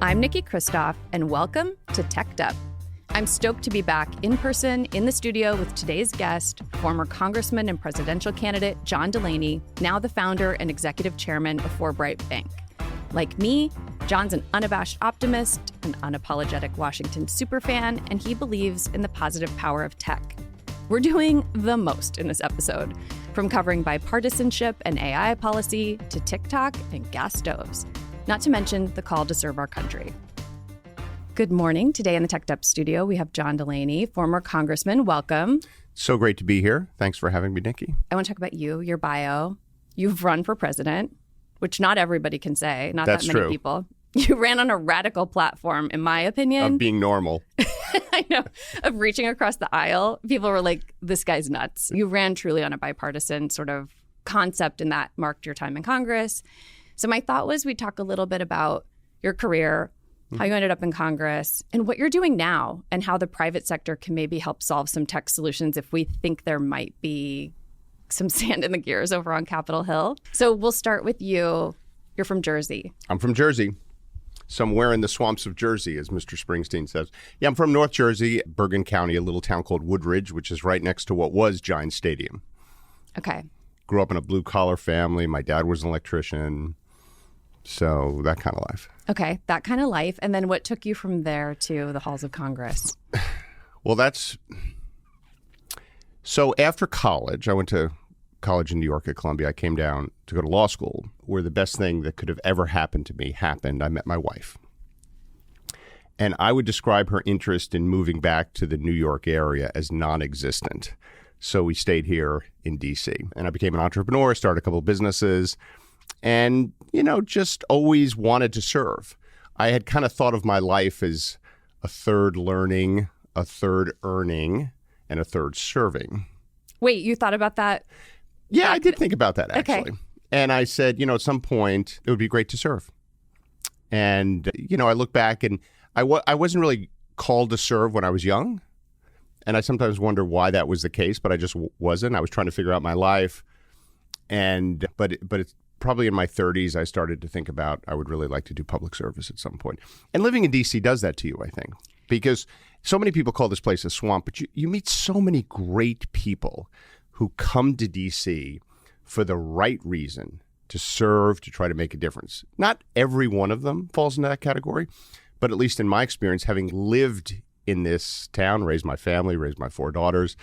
I'm Niki Christoff, and welcome to Teched Up. I'm stoked to be back in person in the studio with today's guest, former Congressman and presidential candidate John Delaney, now the founder and executive chairman of Forbright Bank. Like me, John's an unabashed optimist, an unapologetic Washington superfan, and he believes in the positive power of tech. We're doing the most in this episode, from covering bipartisanship and AI policy to TikTok and gas stoves, not to mention the call to serve our country. Good morning. Today in the Teched Up studio, we have John Delaney, former Congressman. Welcome. So great to be here. Thanks for having me, Niki. I want to talk about you, your bio. You've run for president, which not everybody can say, not That's that many true. People. You ran on a radical platform, in my opinion. Of being normal. I know, of reaching across the aisle. People were like, this guy's nuts. You ran truly on a bipartisan sort of concept, and that marked your time in Congress. So my thought was we'd talk a little bit about your career, how you ended up in Congress, and what you're doing now, and how the private sector can maybe help solve some tech solutions if we think there might be some sand in the gears over on Capitol Hill. So we'll start with you. You're from Jersey. I'm from Jersey. Somewhere in the swamps of Jersey, as Mr. Springsteen says. Yeah, I'm from North Jersey, Bergen County, a little town called Woodridge, which is right next to what was Giants Stadium. Okay. Grew up in a blue-collar family. My dad was an electrician. So that kind of life. Okay, that kind of life. And then what took you from there to the halls of Congress? Well, so after college, I went to college in New York at Columbia. I came down to go to law school, where the best thing that could have ever happened to me happened. I met my wife. And I would describe her interest in moving back to the New York area as non-existent. So we stayed here in D.C. And I became an entrepreneur, started a couple of businesses, and, just always wanted to serve. I had kind of thought of my life as a third learning, a third earning, and a third serving. Wait, you thought about that? Yeah, I did think about that, actually. Okay. And I said, at some point, it would be great to serve. And, I look back and I wasn't really called to serve when I was young. And I sometimes wonder why that was the case, but I just wasn't. I was trying to figure out my life. But it's probably in my 30s, I started to think about I would really like to do public service at some point. And living in D.C. does that to you, I think, because so many people call this place a swamp, but you meet so many great people who come to D.C. for the right reason, to serve, to try to make a difference. Not every one of them falls into that category, but at least in my experience, having lived in this town, raised my family, raised my 4 daughters,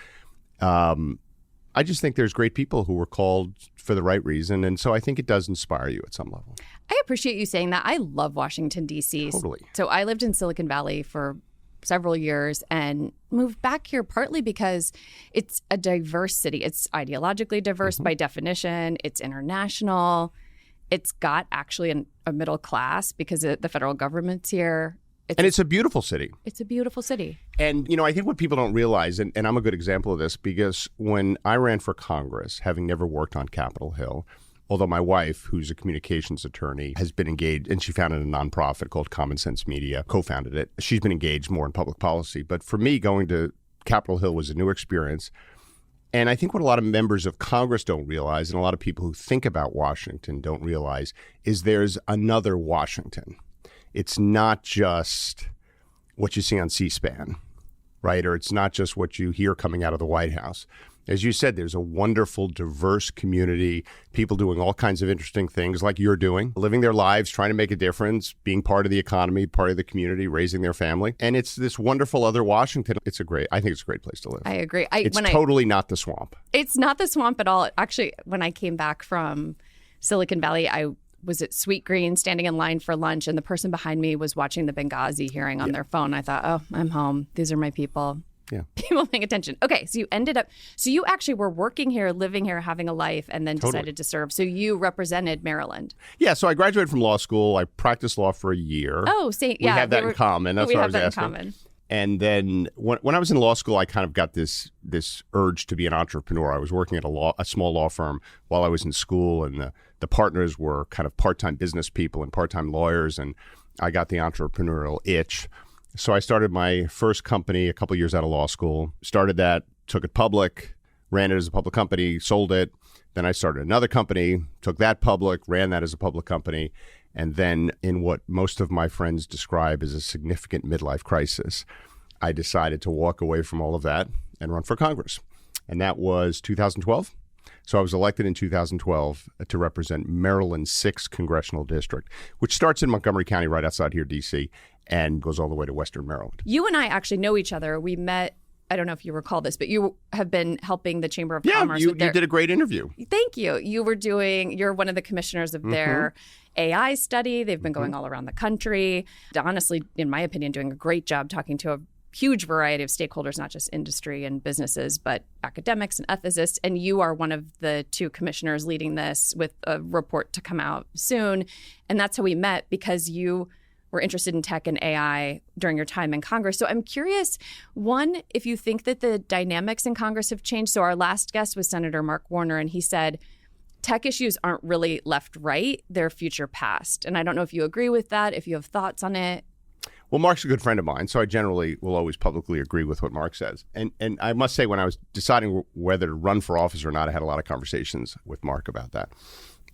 I just think there's great people who were called for the right reason. And so I think it does inspire you at some level. I appreciate you saying that. I love Washington, D.C. Totally. So I lived in Silicon Valley for several years and moved back here partly because it's a diverse city. It's ideologically diverse by definition. It's international. It's got actually a middle class because the federal government's here. It's a beautiful city. It's a beautiful city. And, I think what people don't realize, and I'm a good example of this, because when I ran for Congress, having never worked on Capitol Hill, although my wife, who's a communications attorney, has been engaged, and she founded a nonprofit called Common Sense Media, co-founded it. She's been engaged more in public policy. But for me, going to Capitol Hill was a new experience. And I think what a lot of members of Congress don't realize, and a lot of people who think about Washington don't realize, is there's another Washington. It's not just what you see on C-SPAN, right? Or it's not just what you hear coming out of the White House. As you said, there's a wonderful, diverse community, people doing all kinds of interesting things like you're doing, living their lives, trying to make a difference, being part of the economy, part of the community, raising their family. And it's this wonderful other Washington. I think it's a great place to live. I agree. It's totally not the swamp. It's not the swamp at all. Actually, when I came back from Silicon Valley, I was at Sweet Green standing in line for lunch, and the person behind me was watching the Benghazi hearing on their phone. I thought, oh, I'm home. These are my people. Yeah. People paying attention. Okay, so you actually were working here, living here, having a life, and then decided to serve. So you represented Maryland. Yeah, so I graduated from law school. I practiced law for a year. Oh, see, we have that in common. That's what I was asking. We have that in common. And then when I was in law school, I kind of got this urge to be an entrepreneur. I was working at a small law firm while I was in school, and the partners were kind of part-time business people and part-time lawyers, and I got the entrepreneurial itch. So I started my first company a couple years out of law school, started that, took it public, ran it as a public company, sold it. Then I started another company, took that public, ran that as a public company. And then in what most of my friends describe as a significant midlife crisis, I decided to walk away from all of that and run for Congress. And that was 2012. So I was elected in 2012 to represent Maryland's 6th congressional district, which starts in Montgomery County right outside here, D.C., and goes all the way to Western Maryland. You and I actually know each other. We met, I don't know if you recall this, but you have been helping the Chamber of Commerce. Yeah, you did a great interview. Thank you. You're one of the commissioners of their AI study. They've been going all around the country. Honestly, in my opinion, doing a great job talking to a huge variety of stakeholders, not just industry and businesses, but academics and ethicists. And you are one of the 2 commissioners leading this with a report to come out soon. And that's how we met, because you were interested in tech and AI during your time in Congress. So I'm curious, one, if you think that the dynamics in Congress have changed. So our last guest was Senator Mark Warner, and he said tech issues aren't really left-right, they're future-past. And I don't know if you agree with that, if you have thoughts on it. Well, Mark's a good friend of mine, so I generally will always publicly agree with what Mark says. And I must say, when I was deciding whether to run for office or not, I had a lot of conversations with Mark about that.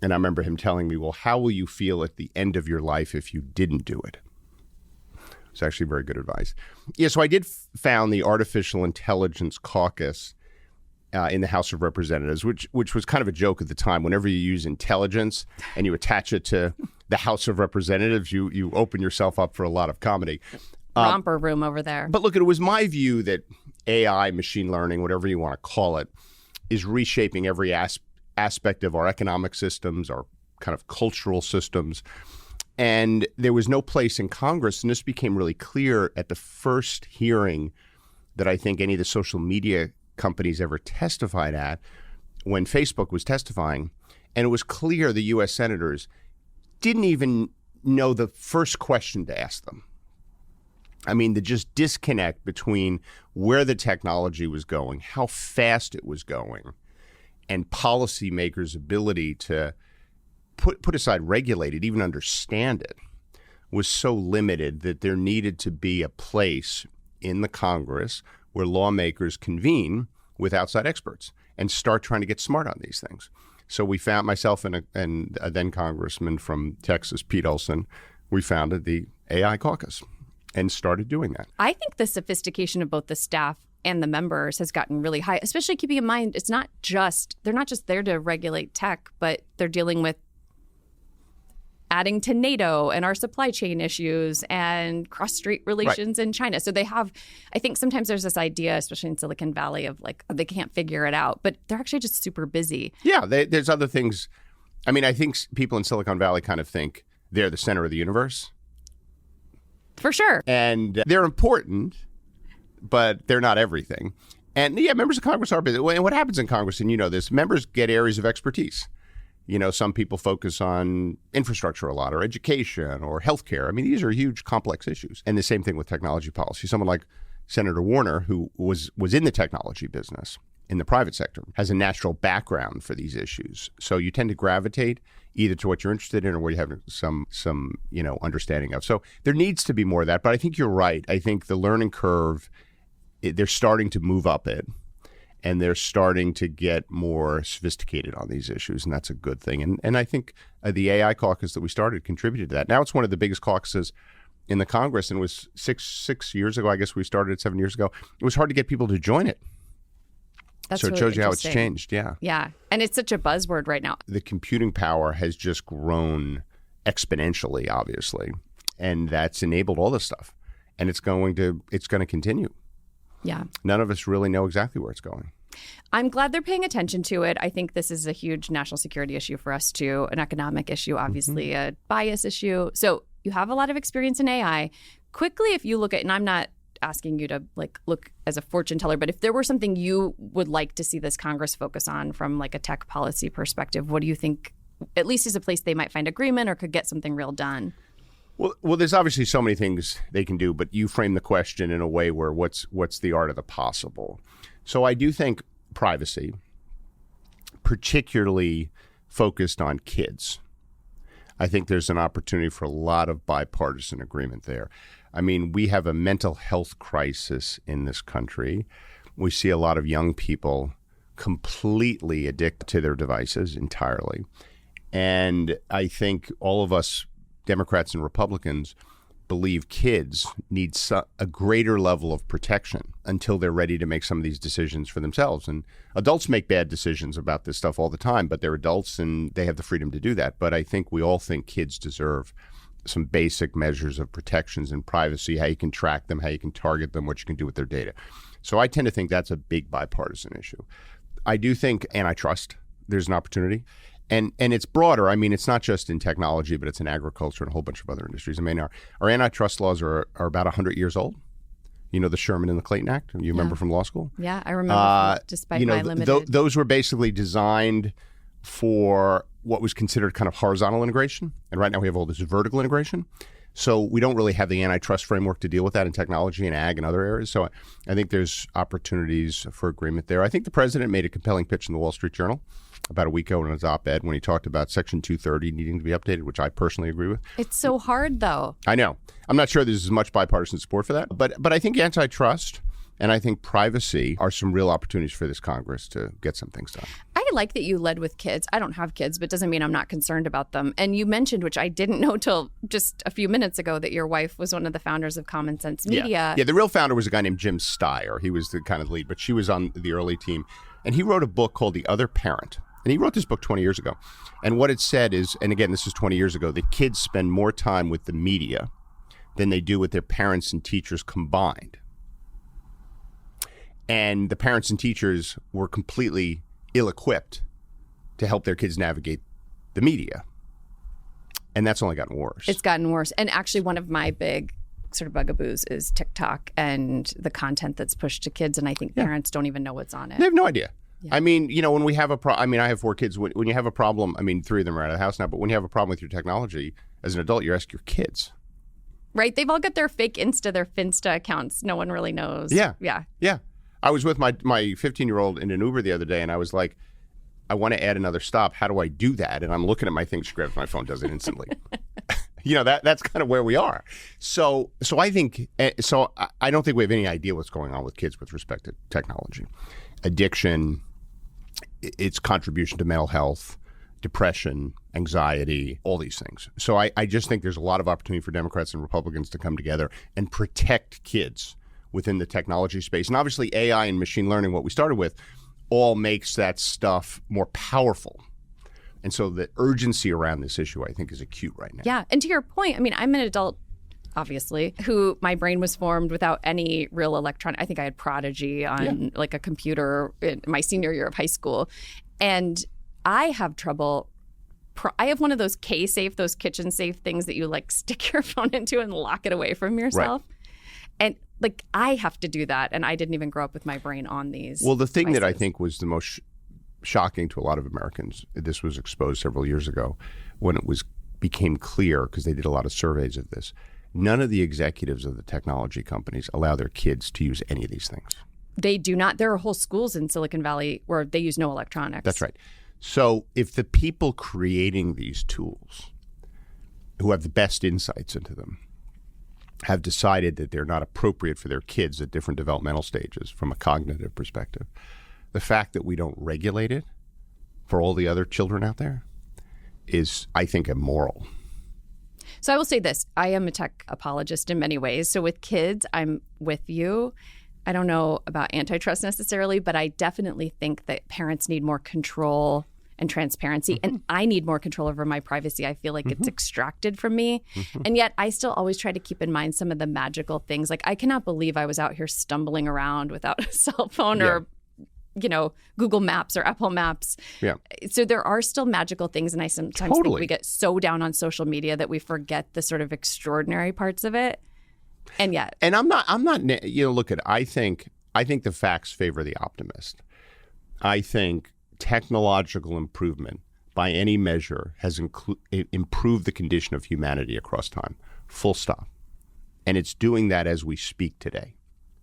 And I remember him telling me, well, how will you feel at the end of your life if you didn't do it? It's actually very good advice. Yeah, so I did found the Artificial Intelligence Caucus in the House of Representatives, which was kind of a joke at the time. Whenever you use intelligence and you attach it to the House of Representatives, you open yourself up for a lot of comedy. Romper room over there. But look, it was my view that AI, machine learning, whatever you want to call it, is reshaping every aspect of our economic systems, our kind of cultural systems. And there was no place in Congress, and this became really clear at the first hearing that I think any of the social media companies ever testified at, when Facebook was testifying. And it was clear the U.S. senators didn't even know the first question to ask them. I mean, the just disconnect between where the technology was going, how fast it was going, and policymakers' ability to put aside regulate it, even understand it, was so limited that there needed to be a place in the Congress where lawmakers convene with outside experts and start trying to get smart on these things. So we found, myself and a then Congressman from Texas, Pete Olson, we founded the AI caucus and started doing that. I think the sophistication of both the staff and the members has gotten really high, especially keeping in mind they're not just there to regulate tech, but they're dealing with adding to NATO and our supply chain issues and cross-strait relations in China. So they have, I think sometimes there's this idea, especially in Silicon Valley, of like, they can't figure it out, but they're actually just super busy. Yeah, there's other things. I mean, I think people in Silicon Valley kind of think they're the center of the universe. For sure. And they're important, but they're not everything. And yeah, members of Congress are busy. And what happens in Congress, and you know this, members get areas of expertise. You know, some people focus on infrastructure a lot, or education, or healthcare. I mean, these are huge, complex issues. And the same thing with technology policy. Someone like Senator Warner, who was in the technology business in the private sector, has a natural background for these issues. So you tend to gravitate either to what you're interested in or what you have some understanding of. So there needs to be more of that. But I think you're right. I think the learning curve, they're starting to move up it. And they're starting to get more sophisticated on these issues, and that's a good thing. And I think the AI caucus that we started contributed to that. Now it's one of the biggest caucuses in the Congress, and it was six years ago. I guess we started it 7 years ago. It was hard to get people to join it. That's so it really shows you how it's changed. Yeah. Yeah. And it's such a buzzword right now. The computing power has just grown exponentially, obviously, and that's enabled all this stuff. And it's going to continue. Yeah. None of us really know exactly where it's going. I'm glad they're paying attention to it. I think this is a huge national security issue for us too, an economic issue, obviously, a bias issue. So you have a lot of experience in AI. Quickly, if you look at, and I'm not asking you to look as a fortune teller, but if there were something you would like to see this Congress focus on from a tech policy perspective, what do you think, at least is a place they might find agreement or could get something real done? Well, there's obviously so many things they can do, but you frame the question in a way where what's the art of the possible. So I do think privacy, particularly focused on kids. I think there's an opportunity for a lot of bipartisan agreement there. I mean, we have a mental health crisis in this country. We see a lot of young people completely addicted to their devices entirely. And I think all of us Democrats and Republicans believe kids need a greater level of protection until they're ready to make some of these decisions for themselves. And adults make bad decisions about this stuff all the time, but they're adults and they have the freedom to do that. But I think we all think kids deserve some basic measures of protections and privacy, how you can track them, how you can target them, what you can do with their data. So I tend to think that's a big bipartisan issue. I do think antitrust, there's an opportunity. And it's broader. I mean, it's not just in technology, but it's in agriculture and a whole bunch of other industries. I mean, our antitrust laws are about 100 years old. You know, the Sherman and the Clayton Act? You remember from law school? Yeah, I remember, despite my limited... Those were basically designed for what was considered kind of horizontal integration. And right now we have all this vertical integration. So we don't really have the antitrust framework to deal with that in technology and ag and other areas. So I think there's opportunities for agreement there. I think the president made a compelling pitch in the Wall Street Journal about a week ago in his op-ed when he talked about Section 230 needing to be updated, which I personally agree with. It's so hard, though. I know. I'm not sure there's as much bipartisan support for that. But I think antitrust and I think privacy are some real opportunities for this Congress to get some things done. I like that you led with kids. I don't have kids, but it doesn't mean I'm not concerned about them. And you mentioned, which I didn't know till just a few minutes ago, that your wife was one of the founders of Common Sense Media. Yeah, the real founder was a guy named Jim Steyer. He was the kind of lead, but she was on the early team. And he wrote a book called The Other Parent. And he wrote this book 20 years ago. And what it said is, and again, this is 20 years ago, that kids spend more time with the media than they do with their parents and teachers combined. And the parents and teachers were completely ill-equipped to help their kids navigate the media. And that's only gotten worse. It's gotten worse. And actually, one of my big sort of bugaboos is TikTok and the content that's pushed to kids. And I think parents don't even know what's on it. They have no idea. Yeah. I mean, you know, when we have I mean, I have 4 kids. When you have a problem, I mean, 3 of them are out of the house now, but when you have a problem with your technology, as an adult, you ask your kids. Right? They've all got their fake Insta, their Finsta accounts. No one really knows. Yeah. I was with my 15-year-old in an Uber the other day, and I was like, I want to add another stop. How do I do that? And I'm looking at my thing. She grabs my phone, does it instantly. You know, that's kind of where we are. So I think, I don't think we have any idea what's going on with kids with respect to technology. Addiction, its contribution to mental health, depression, anxiety, all these things. So I just think there's a lot of opportunity for Democrats and Republicans to come together and protect kids within the technology space. And obviously AI and machine learning, what we started with, all makes that stuff more powerful. And so the urgency around this issue, I think, is acute right now. Yeah. And to your point, I mean, I'm an adult, obviously, who my brain was formed without any real electronic. I think I had Prodigy on like a computer in my senior year of high school. And I have trouble. I have one of those K-safe, those kitchen safe things that you like stick your phone into and lock it away from yourself. Right. And like, I have to do that. And I didn't even grow up with my brain on these. Well, the thing devices that I think was the most shocking to a lot of Americans, this was exposed several years ago when it became clear, because they did a lot of surveys of this, none of the executives of the technology companies allow their kids to use any of these things. They do not. There are whole schools in Silicon Valley where they use no electronics. That's right. So if the people creating these tools, who have the best insights into them, have decided that they're not appropriate for their kids at different developmental stages from a cognitive perspective, the fact that we don't regulate it for all the other children out there is, I think, immoral. So I will say this. I am a tech apologist in many ways. So with kids, I'm with you. I don't know about antitrust necessarily, but I definitely think that parents need more control and transparency. And I need more control over my privacy. I feel like it's extracted from me. And yet I still always try to keep in mind some of the magical things. Like, I cannot believe I was out here stumbling around without a cell phone or, you know, Google Maps or Apple Maps. Yeah. So there are still magical things. And I sometimes think we get so down on social media that we forget the sort of extraordinary parts of it. And yet. And I'm not, you know, look I think the facts favor the optimist. I think technological improvement by any measure has improved the condition of humanity across time, full stop. And it's doing that as we speak today.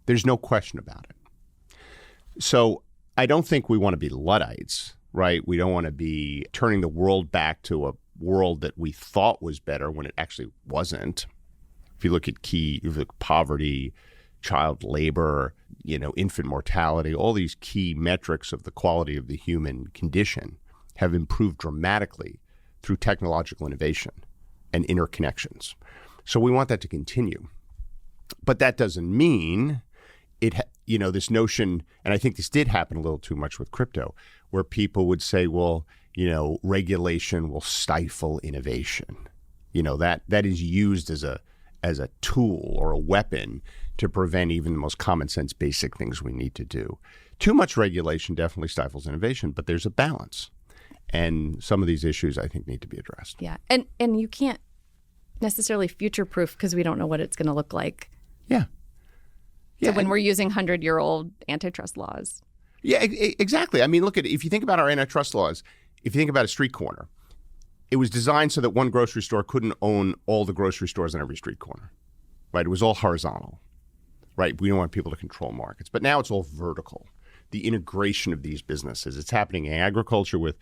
There's no question about it. So I don't think we want to be Luddites, right? We don't want to be turning the world back to a world that we thought was better when it actually wasn't. If you look at poverty, child labor, you know, infant mortality, all these key metrics of the quality of the human condition have improved dramatically through technological innovation. and interconnections. So we want that to continue. But that doesn't mean this notion, and I think this did happen a little too much with crypto, where people would say, well, regulation will stifle innovation. That is used as a tool or a weapon to prevent even the most common sense basic things we need to do. Too much regulation definitely stifles innovation, but there's a balance. And some of these issues, I think, need to be addressed. Yeah. And you can't necessarily future-proof because we don't know what it's going to look like. Yeah. So when we're using 100-year-old antitrust laws. Yeah, exactly. I mean, look if you think about our antitrust laws, if you think about a street corner, it was designed so that one grocery store couldn't own all the grocery stores on every street corner, right? It was all horizontal, right? We don't want people to control markets. But now it's all vertical. The integration of these businesses. It's happening in agriculture with,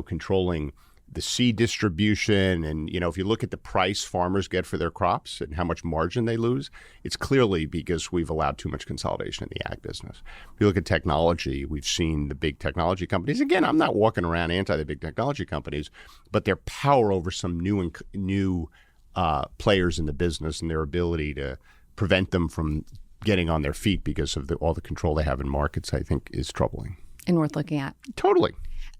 controlling the seed distribution. And, if you look at the price farmers get for their crops and how much margin they lose, it's clearly because we've allowed too much consolidation in the ag business. If you look at technology, we've seen the big technology companies. Again, I'm not walking around anti the big technology companies, but their power over some new players in the business and their ability to prevent them from getting on their feet because of all the control they have in markets, I think, is troubling. And worth looking at. Totally.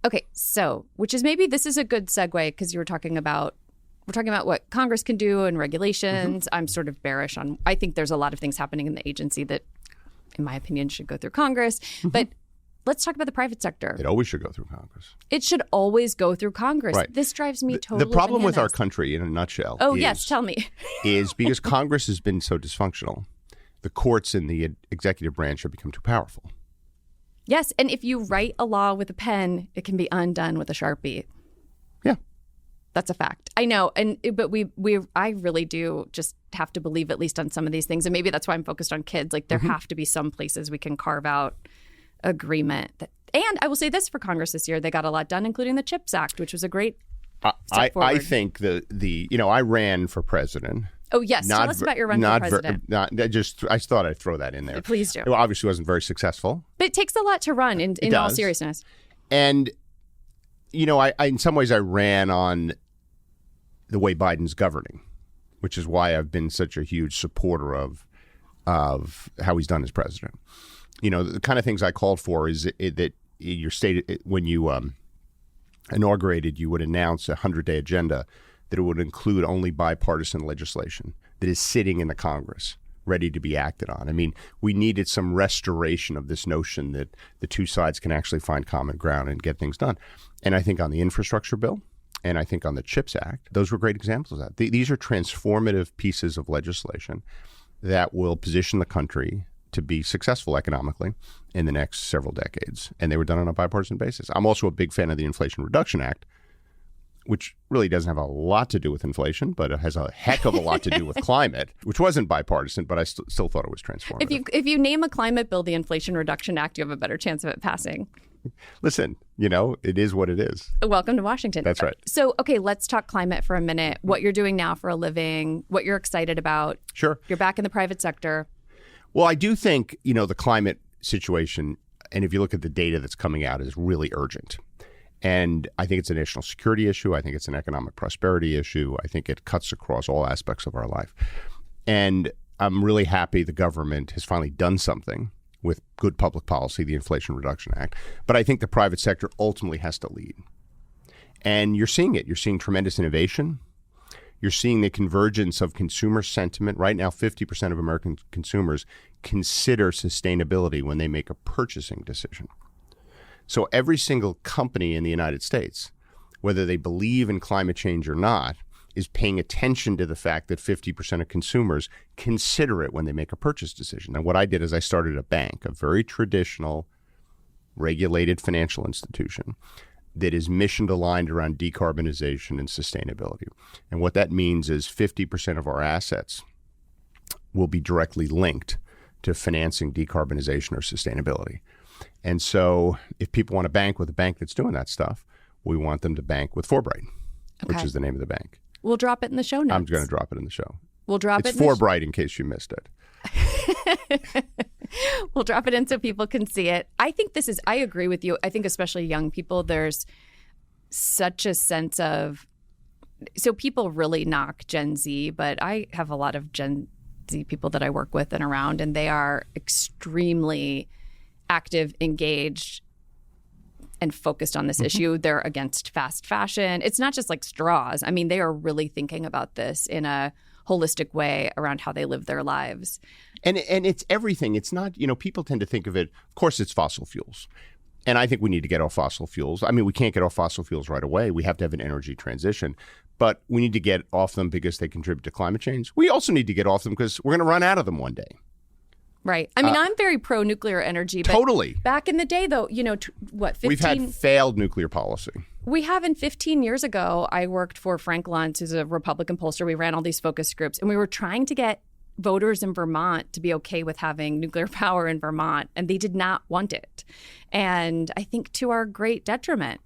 Okay, so this is a good segue because we're talking about what Congress can do and regulations. Mm-hmm. I'm sort of bearish on, I think there's a lot of things happening in the agency that, in my opinion, should go through Congress. Mm-hmm. But let's talk about the private sector. It always should go through Congress. It should always go through Congress. Right. This drives me totally The problem bananas. with our country, in a nutshell, yes, tell me. is because Congress has been so dysfunctional, the courts and the executive branch have become too powerful. Yes, and if you write a law with a pen, it can be undone with a Sharpie. Yeah. That's a fact. I know, but I really do just have to believe at least on some of these things, and maybe that's why I'm focused on kids. Like there have to be some places we can carve out agreement. And I will say this for Congress this year, they got a lot done, including the CHIPS Act, which was a great step forward. I think I ran for president. Oh, yes. Tell us about your run for president. I thought I'd throw that in there. Please do. It obviously wasn't very successful. But it takes a lot to run in all seriousness. And, I in some ways I ran on the way Biden's governing, which is why I've been such a huge supporter of how he's done as president. The kind of things I called for is that your state, when you inaugurated, you would announce a 100-day agenda that it would include only bipartisan legislation that is sitting in the Congress, ready to be acted on. I mean, we needed some restoration of this notion that the two sides can actually find common ground and get things done. And I think on the infrastructure bill, and I think on the CHIPS Act, those were great examples of that. These are transformative pieces of legislation that will position the country to be successful economically in the next several decades. And they were done on a bipartisan basis. I'm also a big fan of the Inflation Reduction Act, which really doesn't have a lot to do with inflation, but it has a heck of a lot to do with climate, which wasn't bipartisan, but I still thought it was transformative. If you name a climate bill the Inflation Reduction Act, you have a better chance of it passing. Listen, it is what it is. Welcome to Washington. That's right. So, okay, let's talk climate for a minute. What you're doing now for a living, what you're excited about. Sure. You're back in the private sector. Well, I do think, the climate situation, and if you look at the data that's coming out, is really urgent. And I think it's a national security issue. I think it's an economic prosperity issue. I think it cuts across all aspects of our life. And I'm really happy the government has finally done something with good public policy, the Inflation Reduction Act. But I think the private sector ultimately has to lead. And you're seeing it. You're seeing tremendous innovation. You're seeing the convergence of consumer sentiment. Right now, 50% of American consumers consider sustainability when they make a purchasing decision. So every single company in the United States, whether they believe in climate change or not, is paying attention to the fact that 50% of consumers consider it when they make a purchase decision. And what I did is I started a bank, a very traditional, regulated financial institution that is mission aligned around decarbonization and sustainability. And what that means is 50% of our assets will be directly linked to financing decarbonization or sustainability. And so if people want to bank with a bank that's doing that stuff, we want them to bank with Forbright, which is the name of the bank. We'll drop it in the show notes. I'm going to drop it in the show. We'll drop it's Forbright in case you missed it. We'll drop it in so people can see it. I think I agree with you. I think especially young people, there's such a sense of so people really knock Gen Z, but I have a lot of Gen Z people that I work with and around, and they are extremely active, engaged, and focused on this issue. They're against fast fashion. It's not just like straws. I mean, they are really thinking about this in a holistic way around how they live their lives. And it's everything. It's not, people tend to think of it, of course, it's fossil fuels. And I think we need to get off fossil fuels. I mean, we can't get off fossil fuels right away. We have to have an energy transition. But we need to get off them because they contribute to climate change. We also need to get off them because we're going to run out of them one day. Right. I mean, I'm very pro-nuclear energy. But totally. Back in the day, though, 15... We've had failed nuclear policy. We have. And 15 years ago, I worked for Frank Luntz, who's a Republican pollster. We ran all these focus groups, and we were trying to get voters in Vermont to be okay with having nuclear power in Vermont, and they did not want it. And I think to our great detriment.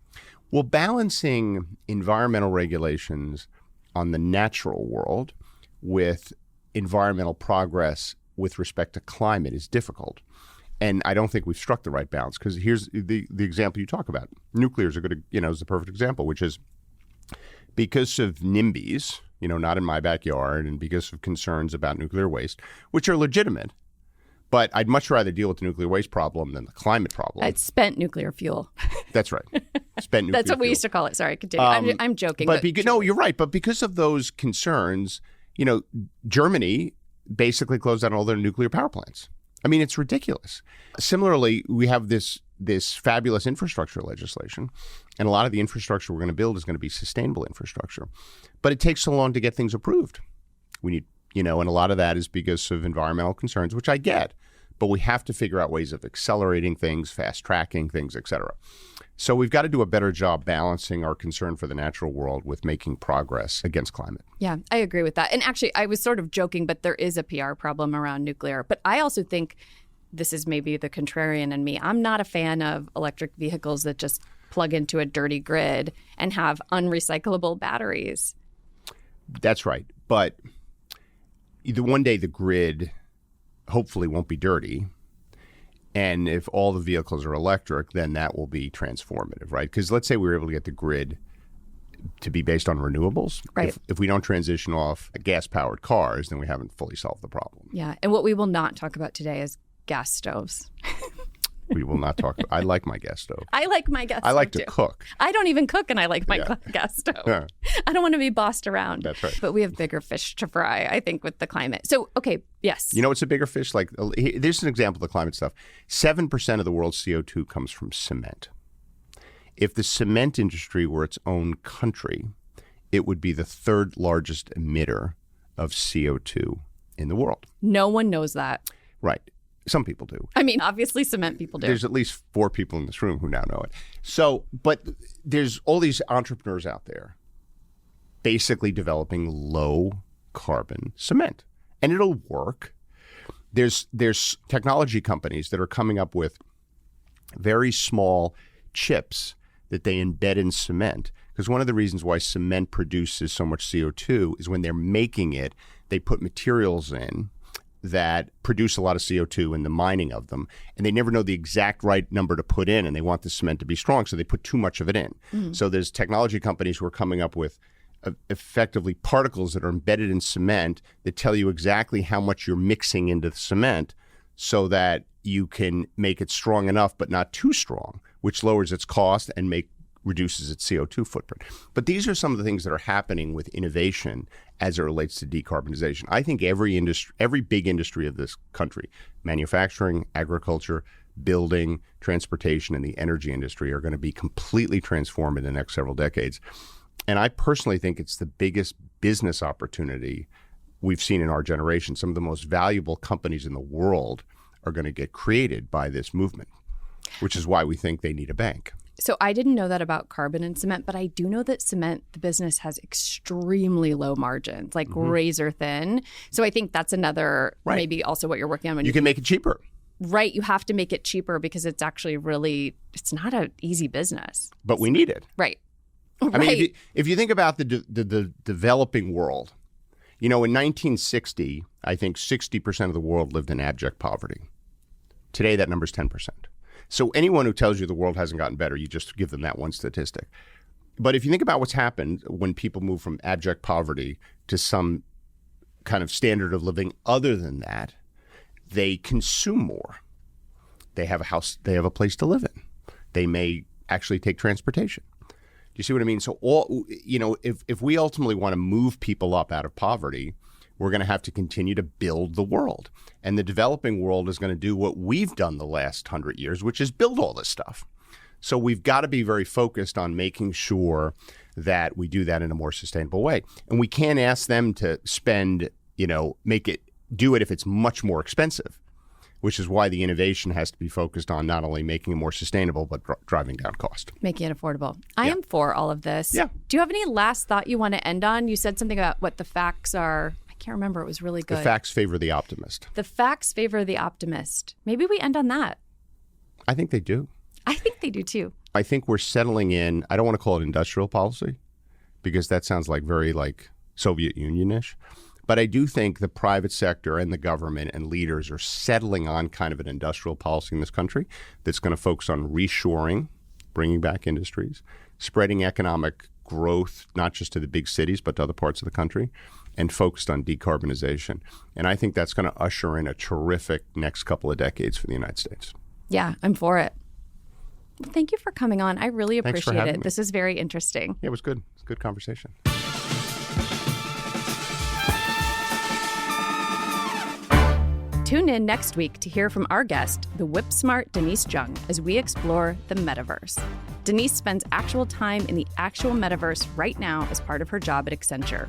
Well, balancing environmental regulations on the natural world with environmental progress with respect to climate is difficult. And I don't think we've struck the right balance, because here's the example you talk about. Nuclear is is the perfect example, which is because of NIMBYs, not in my backyard, and because of concerns about nuclear waste, which are legitimate. But I'd much rather deal with the nuclear waste problem than the climate problem. It's spent nuclear fuel. That's right. Spent nuclear That's what we used to call it. Sorry, continue. I'm joking. No, you're right. But because of those concerns, Germany basically closed down all their nuclear power plants. I mean, it's ridiculous. Similarly, we have this fabulous infrastructure legislation, and a lot of the infrastructure we're going to build is going to be sustainable infrastructure. But it takes so long to get things approved. We need, and a lot of that is because of environmental concerns, which I get. But we have to figure out ways of accelerating things, fast-tracking things, et cetera. So we've got to do a better job balancing our concern for the natural world with making progress against climate. Yeah, I agree with that. And actually, I was sort of joking, but there is a PR problem around nuclear. But I also think this is maybe the contrarian in me. I'm not a fan of electric vehicles that just plug into a dirty grid and have unrecyclable batteries. That's right. But one day the grid hopefully won't be dirty. And if all the vehicles are electric, then that will be transformative, right? Because let's say we were able to get the grid to be based on renewables. Right. If we don't transition off gas-powered cars, then we haven't fully solved the problem. Yeah. And what we will not talk about today is gas stoves. We will not talk. I like my gas stove. I like my gas stove, I like to too. cook. I don't even cook, and I like my gas stove. Yeah. I don't want to be bossed around. That's right. But we have bigger fish to fry, I think, with the climate. So, okay, yes. What's a bigger fish? Like, there's an example of the climate stuff. 7% of the world's CO2 comes from cement. If the cement industry were its own country, it would be the third largest emitter of CO2 in the world. No one knows that. Right. Some people do. I mean, obviously cement people do. There's at least 4 people in this room who now know it. So, but there's all these entrepreneurs out there basically developing low carbon cement. And it'll work. There's technology companies that are coming up with very small chips that they embed in cement. Because one of the reasons why cement produces so much CO2 is when they're making it, they put materials in that produce a lot of CO2 in the mining of them, and they never know the exact right number to put in, and they want the cement to be strong, so they put too much of it in. Mm-hmm. So there's technology companies who are coming up with effectively particles that are embedded in cement that tell you exactly how much you're mixing into the cement so that you can make it strong enough but not too strong, which lowers its cost and reduces its CO2 footprint. But these are some of the things that are happening with innovation as it relates to decarbonization. I think every big industry of this country, manufacturing, agriculture, building, transportation, and the energy industry are going to be completely transformed in the next several decades. And I personally think it's the biggest business opportunity we've seen in our generation. Some of the most valuable companies in the world are going to get created by this movement, which is why we think they need a bank. So I didn't know that about carbon and cement, but I do know that cement, the business, has extremely low margins, like razor thin. So I think that's another, maybe also what you're working on. When you can make it cheaper. Right. You have to make it cheaper because it's actually it's not an easy business. But we need it. Right. I mean, if you think about the developing world, in 1960, I think 60% of the world lived in abject poverty. Today, that number is 10%. So anyone who tells you the world hasn't gotten better, you just give them that one statistic. But if you think about what's happened when people move from abject poverty to some kind of standard of living other than that, they consume more. They have a house, they have a place to live in. They may actually take transportation. Do you see what I mean? So if we ultimately want to move people up out of poverty, we're going to have to continue to build the world. And the developing world is going to do what we've done the last 100 years, which is build all this stuff. So we've got to be very focused on making sure that we do that in a more sustainable way. And we can't ask them to spend, do it if it's much more expensive, which is why the innovation has to be focused on not only making it more sustainable, but driving down cost. Making it affordable. I am for all of this. Yeah. Do you have any last thought you want to end on? You said something about what the facts are. I can't remember. It was really good. The facts favor the optimist. The facts favor the optimist. Maybe we end on that. I think they do. I think they do too. I think we're settling in, I don't want to call it industrial policy because that sounds very Soviet Union-ish. But I do think the private sector and the government and leaders are settling on kind of an industrial policy in this country that's going to focus on reshoring, bringing back industries, spreading economic growth, not just to the big cities, but to other parts of the country, and focused on decarbonization. And I think that's going to usher in a terrific next couple of decades for the United States. Yeah, I'm for it. Thank you for coming on. I really appreciate it. Me. This is very interesting. Yeah, it was good. It's a good conversation. Tune in next week to hear from our guest, the whip-smart Denise Jung, as we explore the metaverse. Denise spends actual time in the actual metaverse right now as part of her job at Accenture.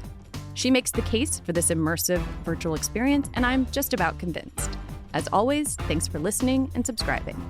She makes the case for this immersive virtual experience, and I'm just about convinced. As always, thanks for listening and subscribing.